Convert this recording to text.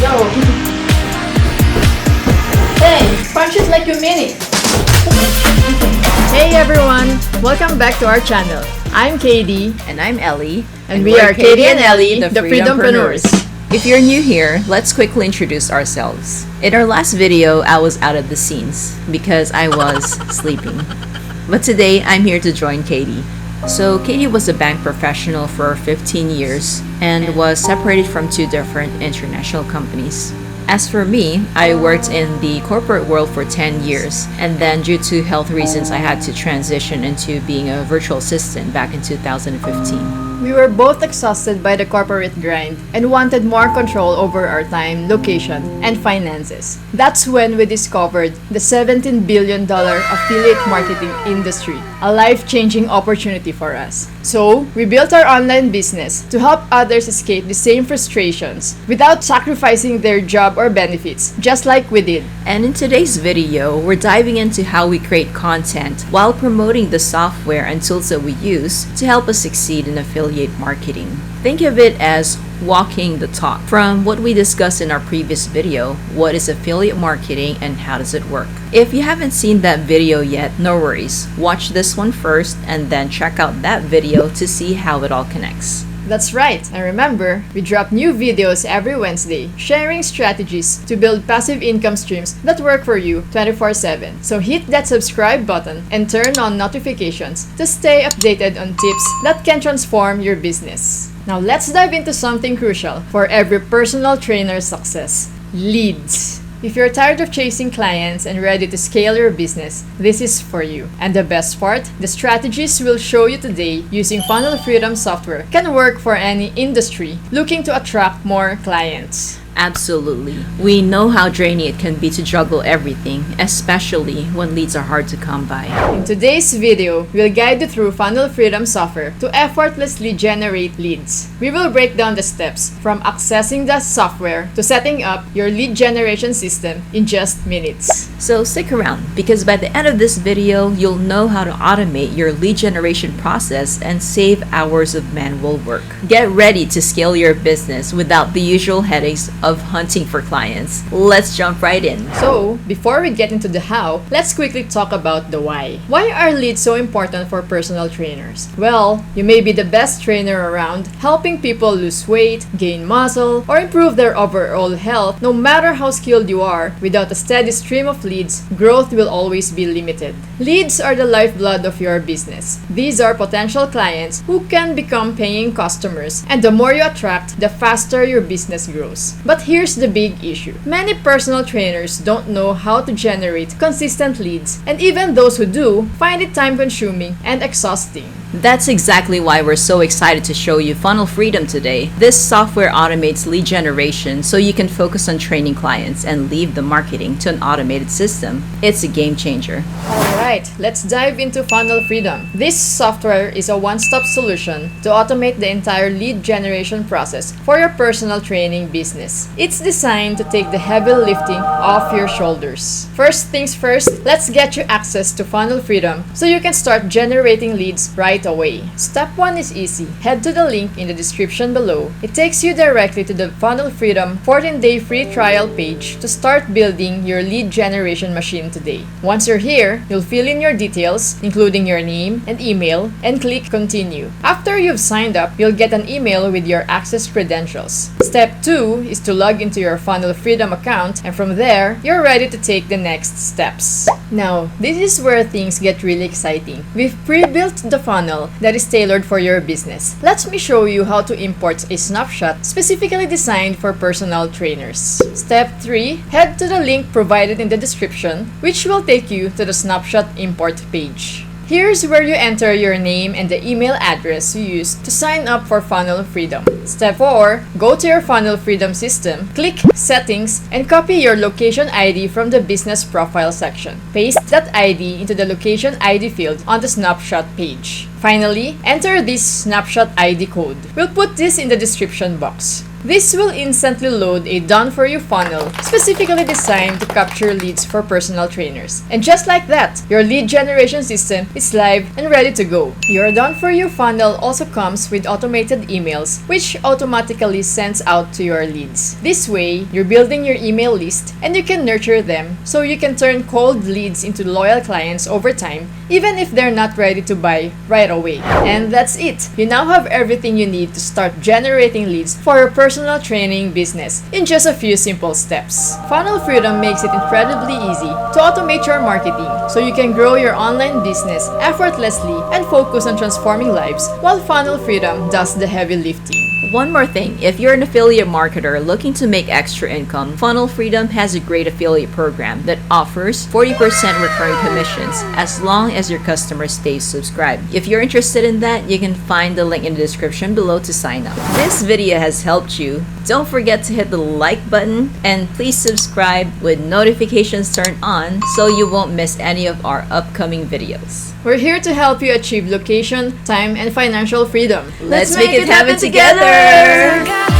go. Hey, punch it like you mean it. Hey everyone, welcome back to our channel. I'm Katie. And I'm Ellie. And we are Katie and Ellie, the Freedompreneurs. If you're new here, let's quickly introduce ourselves. In our last video, I was out of the scenes because I was sleeping. But today, I'm here to join Katie. So Katie was a bank professional for 15 years and was separated from 2 different international companies. As for me, I worked in the corporate world for 10 years, and then due to health reasons, I had to transition into being a virtual assistant back in 2015. We were both exhausted by the corporate grind and wanted more control over our time, location, and finances. That's when we discovered the $17 billion affiliate marketing industry, a life-changing opportunity for us. So, we built our online business to help others escape the same frustrations without sacrificing their job or benefits, just like we did. And in today's video, we're diving into how we create content while promoting the software and tools that we use to help us succeed in affiliate marketing. Think of it as walking the talk. From what we discussed in our previous video, what is affiliate marketing and how does it work? If you haven't seen that video yet, no worries. Watch this one first and then check out that video to see how it all connects. That's right, and remember, we drop new videos every Wednesday, sharing strategies to build passive income streams that work for you 24/7. So hit that subscribe button and turn on notifications to stay updated on tips that can transform your business. Now let's dive into something crucial for every personal trainer's success: leads. If you're tired of chasing clients and ready to scale your business, this is for you. And the best part, the strategies we'll show you today using Funnel Freedom software can work for any industry looking to attract more clients. Absolutely. We know how draining it can be to juggle everything, especially when leads are hard to come by. In today's video, we'll guide you through Funnel Freedom software to effortlessly generate leads. We will break down the steps from accessing the software to setting up your lead generation system in just minutes. So stick around, because by the end of this video, you'll know how to automate your lead generation process and save hours of manual work. Get ready to scale your business without the usual headaches of hunting for clients. Let's jump right in. So, before we get into the how, let's quickly talk about the why. Why are leads so important for personal trainers? Well, you may be the best trainer around, helping people lose weight, gain muscle, or improve their overall health. No matter how skilled you are, without a steady stream of leads, growth will always be limited. Leads are the lifeblood of your business. These are potential clients who can become paying customers, and the more you attract, the faster your business grows. But here's the big issue. Many personal trainers don't know how to generate consistent leads, and even those who do find it time-consuming and exhausting. That's exactly why we're so excited to show you Funnel Freedom today. This software automates lead generation so you can focus on training clients and leave the marketing to an automated system. It's a game changer. Alright, let's dive into Funnel Freedom. This software is a one-stop solution to automate the entire lead generation process for your personal training business. It's designed to take the heavy lifting off your shoulders. First things first, let's get you access to Funnel Freedom so you can start generating leads right away. Step 1 is easy. Head to the link in the description below. It takes you directly to the Funnel Freedom 14-day free trial page to start building your lead generation machine today. Once you're here, you'll fill in your details, including your name and email, and click continue. After you've signed up, you'll get an email with your access credentials. Step 2 is to log into your Funnel Freedom account, and from there, you're ready to take the next steps. Now, this is where things get really exciting. We've pre-built the funnel that is tailored for your business. Let me show you how to import a snapshot specifically designed for personal trainers. Step 3, head to the link provided in the description, which will take you to the snapshot import page. Here's where you enter your name and the email address you used to sign up for Funnel Freedom. Step 4, go to your Funnel Freedom system, click Settings, and copy your location ID from the Business Profile section. Paste that ID into the location ID field on the snapshot page. Finally, enter this snapshot ID code. We'll put this in the description box. This will instantly load a done-for-you funnel specifically designed to capture leads for personal trainers. And just like that, your lead generation system is live and ready to go. Your done-for-you funnel also comes with automated emails, which automatically sends out to your leads. This way, you're building your email list and you can nurture them so you can turn cold leads into loyal clients over time, even if they're not ready to buy right away. And that's it. You now have everything you need to start generating leads for your personal training business in just a few simple steps. Funnel Freedom makes it incredibly easy to automate your marketing so you can grow your online business effortlessly and focus on transforming lives while Funnel Freedom does the heavy lifting. One more thing, if you're an affiliate marketer looking to make extra income, Funnel Freedom has a great affiliate program that offers 40% recurring commissions as long as your customer stays subscribed. If you're interested in that, you can find the link in the description below to sign up. This video has helped you. Don't forget to hit the like button and please subscribe with notifications turned on so you won't miss any of our upcoming videos. We're here to help you achieve location, time, and financial freedom. Let's make it happen together!